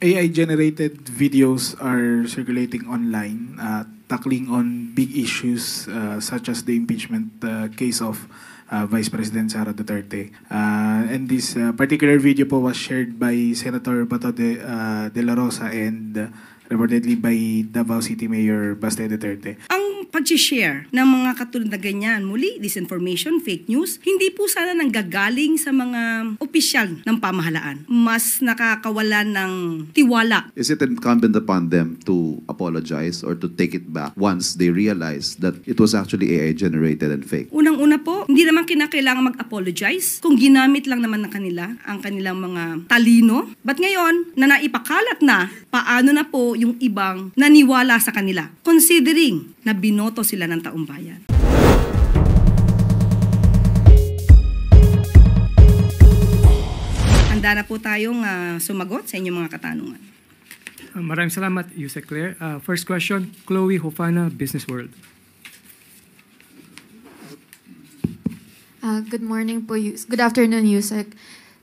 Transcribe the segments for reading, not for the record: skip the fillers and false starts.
AI-generated videos are circulating online, tackling on big issues such as the impeachment case of Vice President Sara Duterte. And this particular video po was shared by Senator Bato de la Rosa and reportedly by Davao City Mayor Baste Duterte. Ang pag-share ng mga katulad na ganyan, muli, disinformation, fake news, hindi po sana nanggagaling sa mga opisyal ng pamahalaan. Mas nakakawalan ng tiwala. Is it incumbent upon them to apologize or to take it back once they realize that it was actually AI-generated and fake? Unang-una po, hindi naman kinakailangan mag-apologize kung ginamit lang naman ng kanila ang kanilang mga talino. But ngayon, na naipakalat na, paano na po yung ibang naniwala sa kanila, considering na binoto sila ng taong bayan. Handa na po tayong sumagot sa inyong mga katanungan. Maraming salamat, Yusek Claire. First question, Chloe Hofana, Business World. Good morning po, good afternoon, Yusek.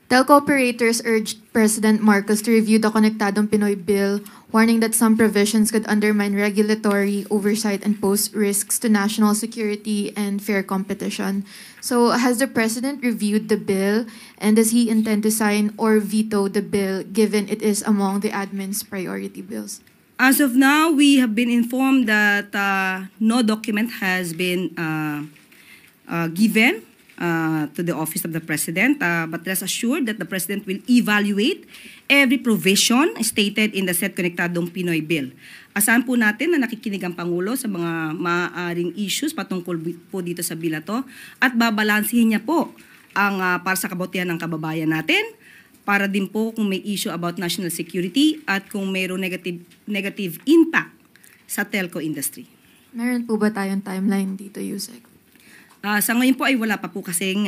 Telco operators urged President Marcos to review the Konektadong Pinoy Bill, warning that some provisions could undermine regulatory oversight and pose risks to national security and fair competition. So, has the President reviewed the bill, and does he intend to sign or veto the bill, given it is among the admin's priority bills? As of now, we have been informed that no document has been given to the Office of the President, but rest assured that the President will evaluate every provision stated in the said Konektadong Pinoy Bill. Asahan po natin na nakikinig ang Pangulo sa mga maaaring issues patungkol po dito sa bill na to at babalansihin niya po ang para sa kabutihan ng kababayan natin, para din po kung may issue about national security at kung mayroong negative impact sa telco industry. Meron po ba tayong timeline dito, Yusek? Sa ngayon po ay wala pa po kasing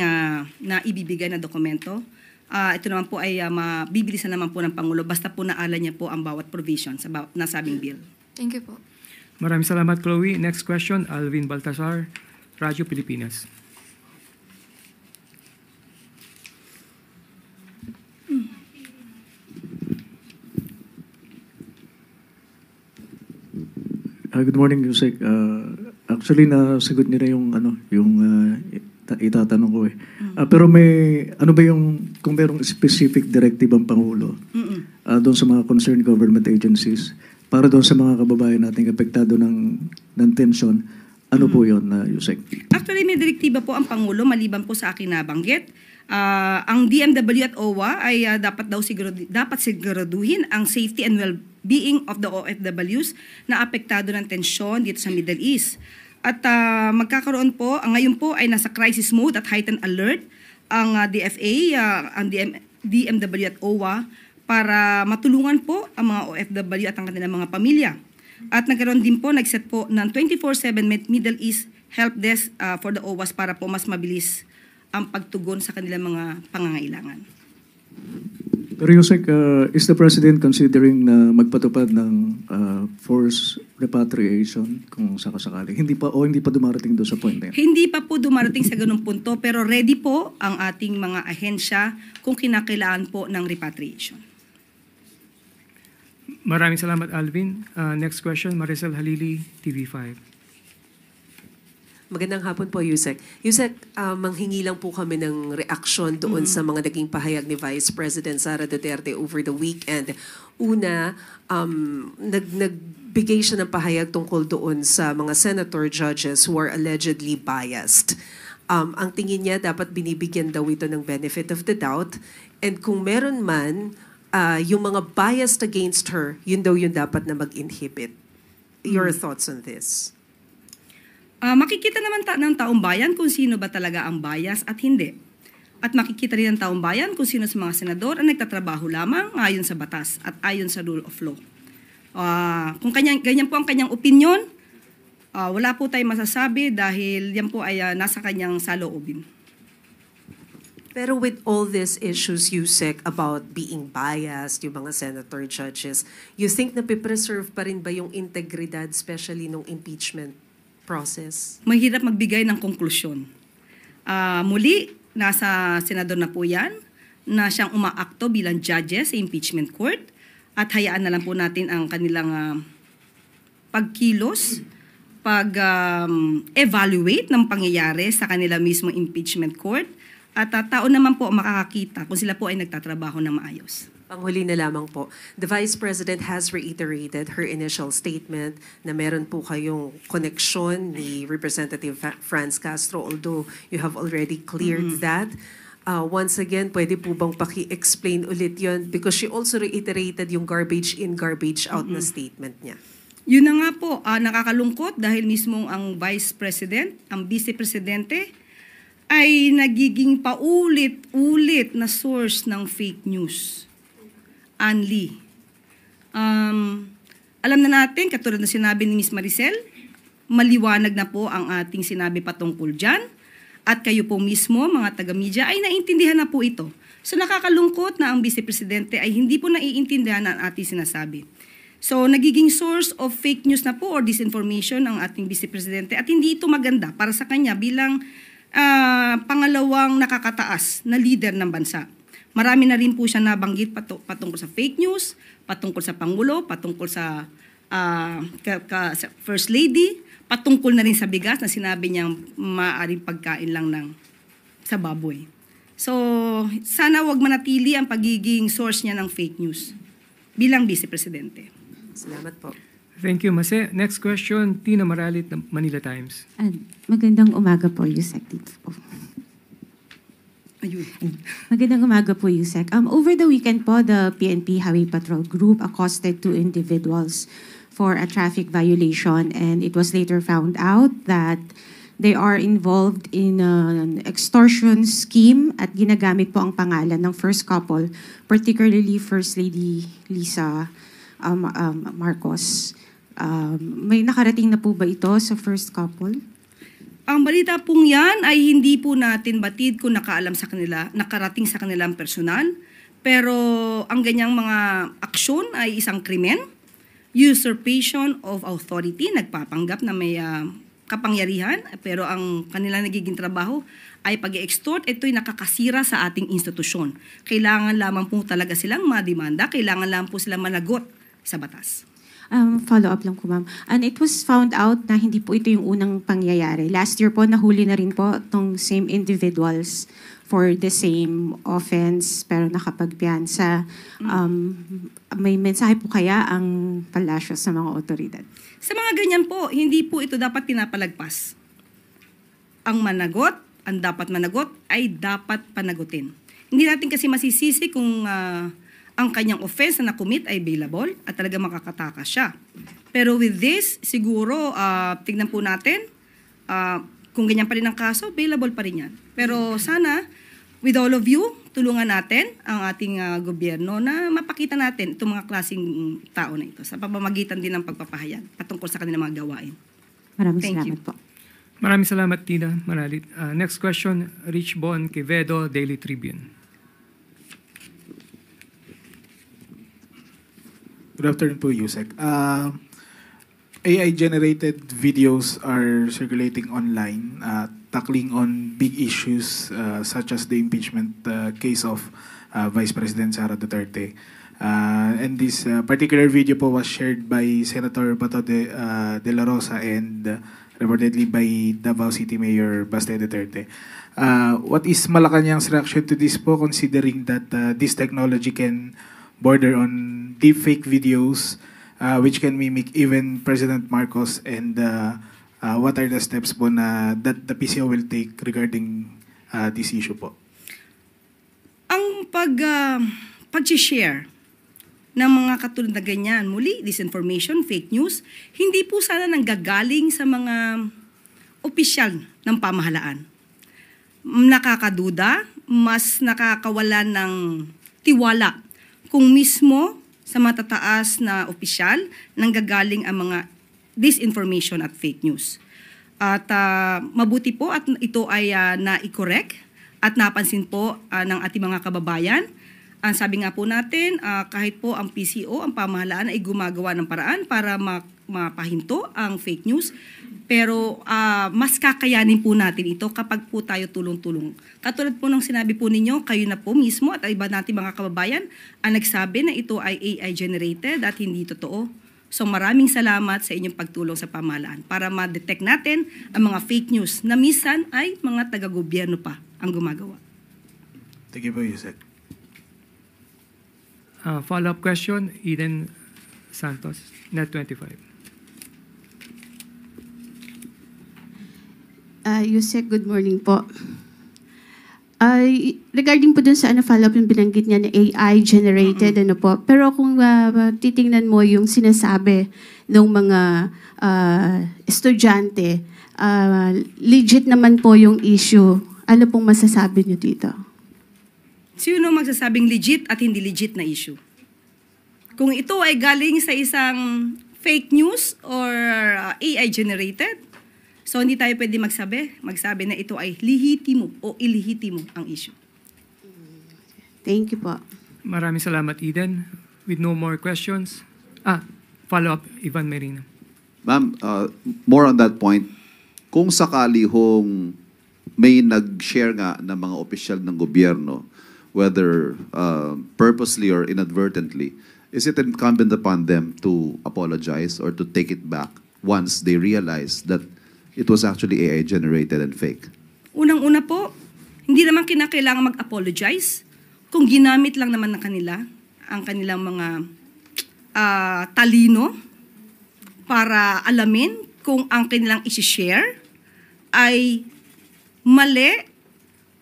na ibibigay na dokumento. Ito naman po ay mabibilisan naman po ng Pangulo basta po naala niya po ang bawat provision sa nasabing bill. Thank you po. Maraming salamat, Chloe. Next question, Alvin Baltasar, Radyo Pilipinas. Good morning, Yusek. Actually, nasagot niyo na yung itatanong ko eh. Pero may, ano ba yung, kung merong specific directive ang Pangulo doon sa mga concerned government agencies, para doon sa mga kababayan nating apektado ng tensyon, ano po yun, Yusek? Actually, may direktiba po ang Pangulo, maliban po sa akin nabanggit. Ang DMW at OWA ay dapat siguraduhin ang safety and well-being of the OFWs na apektado ng tensyon dito sa Middle East. At magkakaroon po, ngayon po ay nasa crisis mode at heightened alert ang DFA, ang DMW at OWA para matulungan po ang mga OFW at ang kanilang mga pamilya. At nagkaroon din po, nag-set po ng 24/7 Middle East Help Desk for the OWAs para po mas mabilis ang pagtugon sa kanilang mga pangangailangan. Pero Yusek, is the President considering na magpatupad ng forced repatriation kung sakasakali? Hindi pa dumarating doon sa point na yun? Hindi pa po dumarating sa ganung punto, pero ready po ang ating mga ahensya kung kinakailangan po ng repatriation. Maraming salamat, Alvin. Next question, Maricel Halili, TV5. Magandang hapon po, Yusek. Yusek, manghingi lang po kami ng reaksyon doon sa mga naging pahayag ni Vice President Sara Duterte over the weekend. Una, nagbigay siya ng pahayag tungkol doon sa mga senator judges who are allegedly biased. Ang tingin niya, dapat binibigyan daw ito ng benefit of the doubt. And kung meron man, yung mga biased against her, yun daw yung dapat na mag-inhibit. Your thoughts on this? Makikita naman ng taong bayan kung sino ba talaga ang bias at hindi. At makikita rin ng taong bayan kung sino sa mga senador ang nagtatrabaho lamang ayon sa batas at ayon sa rule of law. Kung ganyan po ang kanyang opinion, wala po tayong masasabi dahil yan po ay nasa kanyang saloobin. Pero with all these issues, Yusek, about being biased, yung mga senator judges, you think na pipreserve pa rin ba yung integridad, especially nung impeachment process? Mahirap magbigay ng konklusyon. Muli, nasa senador na po yan, na siyang umaakto bilang judges sa impeachment court. at hayaan na lang po natin ang kanilang pagkilos, pag-evaluate ng pangyayari sa kanila mismo impeachment court at tao naman po makakakita kung sila po ay nagtatrabaho na maayos. Panghuli na lamang po, the Vice President has reiterated her initial statement na meron po kayong koneksyon ni Representative Franz Castro, although you have already cleared that. Once again, pwede po bang paki-explain ulit yon? Because she also reiterated yung garbage in, garbage out na statement niya. Yun na nga po, nakakalungkot dahil mismo ang Vice President, ang Vice Presidente, ay nagiging paulit-ulit na source ng fake news. Anli. Alam na natin, katulad na sinabi ni Ms. Maricel, maliwanag na po ang ating sinabi patungkol dyan. At kayo po mismo, mga taga-media, ay naintindihan na po ito. So nakakalungkot na ang Vice Presidente ay hindi po naiintindihan ang ating sinasabi. So nagiging source of fake news na po or disinformation ang ating Vice Presidente at hindi ito maganda para sa kanya bilang pangalawang nakakataas na leader ng bansa. Marami na rin po siya nabanggit patungkol sa fake news, patungkol sa Pangulo, patungkol sa First Lady, patungkol na rin sa bigas na sinabi niyang maaaring pagkain lang sa baboy. So, sana wag manatili ang pagiging source niya ng fake news bilang Vice Presidente. Salamat po. Thank you, Mase. Next question, Tina Maralit ng Manila Times. Magandang umaga po, Yusek. Dito po. Ayun. Magandang umaga po, Yusek. Over the weekend po, the PNP Highway Patrol Group accosted 2 individuals for a traffic violation, and it was later found out that they are involved in an extortion scheme at ginagamit po ang pangalan ng first couple, particularly First Lady Lisa Marcos. May nakarating na po ba ito sa first couple? Ang balita pong yan ay hindi po natin batid kung nakaalam sa kanila, nakarating sa kanilang personal. Pero ang ganyang mga aksyon ay isang krimen, usurpation of authority, nagpapanggap na may kapangyarihan, pero ang kanilang nagiging trabaho ay pag-extort, ito'y nakakasira sa ating institusyon. Kailangan lamang po talaga silang mademanda, kailangan lang po silang managot sa batas. Follow-up lang po, ma'am. And it was found out na hindi po ito yung unang pangyayari. Last year po, nahuli na rin po itong same individuals for the same offense, pero nakapagpiyansa. May mensahe po kaya ang palasyo sa mga otoridad? Sa mga ganyan po, hindi po ito dapat pinapalagpas. Ang managot, ang dapat managot, ay dapat panagutin. Hindi natin kasi masisisi kung ang kanyang offense na nakumit ay bailable at talaga makakatakas siya. Pero with this, siguro, tignan po natin, kung ganyan pa rin ang kaso, bailable pa rin yan. Pero sana, with all of you, tulungan natin ang ating gobyerno na mapakita natin itong mga klaseng tao na ito sa pamamagitan din ng pagpapahayag patungkol sa kanilang mga gawain. Maraming Thank salamat you. po. Maraming salamat, Tina Maralit. Next question, Rich Bon Quevedo, Daily Tribune. Good afternoon po, Yusek. AI-generated videos are circulating online, tackling on big issues such as the impeachment case of Vice President Sara Duterte. And this particular video po was shared by Senator Bato de la Rosa and reportedly by Davao City Mayor Baste Duterte. What is Malacanang's reaction to this po, considering that this technology can border on deepfake videos which can mimic even President Marcos, and what are the steps po na that the PCO will take regarding this issue po? Ang pag-share ng mga katulad na ganyan, muli, disinformation, fake news, hindi po sana nanggagaling sa mga opisyal ng pamahalaan. Nakakaduda, mas nakakawala ng tiwala kung mismo sa matataas na opisyal nanggagaling ang mga disinformation at fake news. At mabuti po at ito ay na-correct at napansin po ng ating mga kababayan. Ang sabi nga po natin, kahit po ang PCO, ang pamahalaan ay gumagawa ng paraan para mapahinto ang fake news. Pero mas kakayanin po natin ito kapag po tayo tulong-tulong. Katulad po ng sinabi po ninyo, kayo na po mismo at iba natin mga kababayan ang nagsabi na ito ay AI generated at hindi totoo. So maraming salamat sa inyong pagtulong sa pamahalaan para ma-detect natin ang mga fake news na minsan ay mga taga-gobyerno pa ang gumagawa. Thank you po, Yusek. Follow-up question, Eden Santos, Net25. Yusek, good morning po. Regarding po dun sa follow-up yung binanggit niya na AI generated, po. Pero kung titingnan mo yung sinasabi ng mga estudyante, legit naman po yung issue. Ano pong masasabi niyo dito? Sino magsasabing legit at hindi legit na issue? Kung ito ay galing sa isang fake news or AI generated, so hindi tayo pwede magsabi na ito ay lehitimo o ilehitimo ang issue. Thank you po. Maraming salamat, Eden. With no more questions. Follow-up, Ivan Merino. Ma'am, more on that point, kung sakali hong may nag-share nga ng mga opisyal ng gobyerno, whether purposely or inadvertently, is it incumbent upon them to apologize or to take it back once they realize that it was actually AI generated and fake? Unang-una po, hindi naman kinakailangan mag-apologize kung ginamit lang naman ng kanila ang kanilang mga talino para alamin kung ang kanilang isi-share ay mali,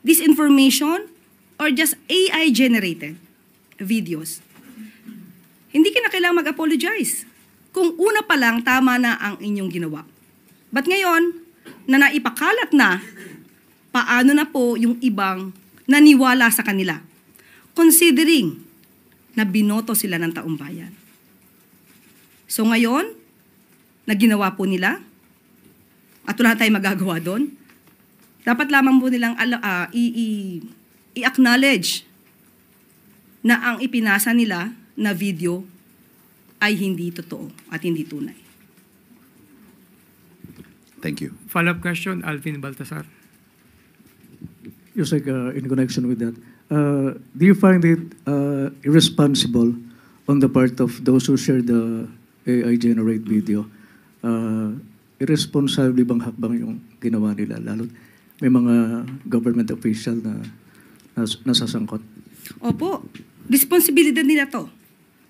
disinformation, or just AI generated videos. Hindi kinakailangan mag-apologize kung una pa lang tama na ang inyong ginawa. But ngayon, na naipakalat na, paano na po yung ibang naniwala sa kanila? Considering na binoto sila ng taong bayan. So ngayon, na ginawa po nila, at wala tayong magagawa doon, dapat lamang po nilang i-acknowledge na ang ipinasa nila na video ay hindi totoo at hindi tunay. Thank you. Follow-up question, Alvin Baltasar. Yusek, in connection with that, do you find it irresponsible on the part of those who share the AI generate video? Irresponsible bang hakbang yung ginawa nila? Lalo may mga government official na nasasangkot. Opo, responsibilidad nila to.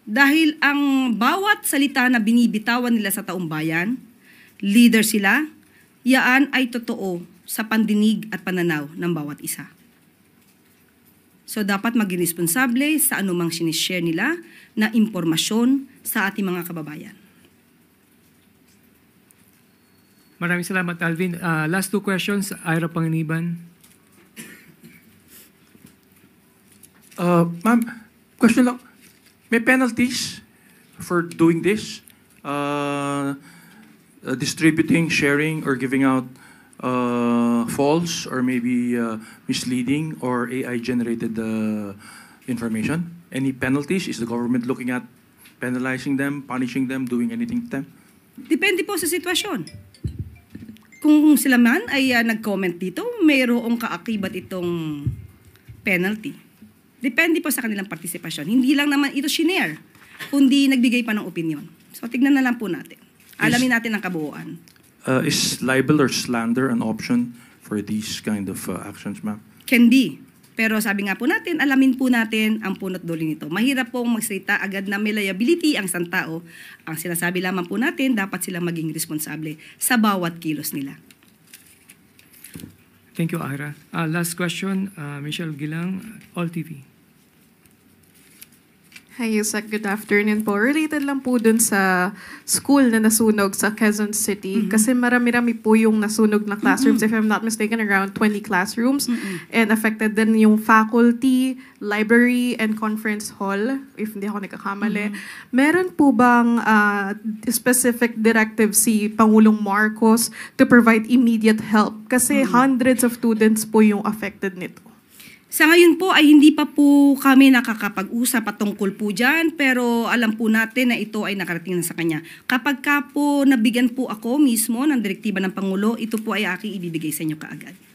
Dahil ang bawat salita na binibitawan nila sa taong bayan, leader sila, yaan ay totoo sa pandinig at pananaw ng bawat isa. So dapat maging responsable sa anumang sinishare nila na impormasyon sa ating mga kababayan. Maraming salamat, Alvin. Last two questions, Ira Panginiban. Ma'am, question lang. May penalties for doing this? Distributing, sharing, or giving out false or maybe misleading or AI-generated information? Any penalties? Is the government looking at penalizing them, punishing them, doing anything to them? Depende po sa sitwasyon. Kung sila man ay nag-comment dito, mayroong kaakibat itong penalty. Depende po sa kanilang partisipasyon. Hindi lang naman ito shinare, kundi nagbigay pa ng opinion. So tignan na lang po natin. Alamin natin ang kabuuan. Is libel or slander an option for these kind of actions, ma'am? Can be. Pero sabi nga po natin, alamin po natin ang punot dulo nito. Mahirap pong magsalita agad na may liability ang isang tao. Ang sinasabi lamang po natin, dapat silang maging responsable sa bawat kilos nila. Thank you, Ira. Last question, Michelle Gilang, All TV. Hi, Yusek. Good afternoon po. Related lang po dun sa school na nasunog sa Quezon City. Kasi marami-rami po yung nasunog na classrooms. If I'm not mistaken, around 20 classrooms. And affected din yung faculty, library, and conference hall, if hindi ako nagkakamali. Meron po bang specific directive si Pangulong Marcos to provide immediate help? Kasi hundreds of students po yung affected nito. Sa ngayon po ay hindi pa po kami nakakapag-usap patungkol po dyan, pero alam po natin na ito ay nakarating na sa kanya. Kapag ka po nabigyan po ako mismo ng direktiba ng Pangulo, ito po ay aking ibibigay sa inyo kaagad.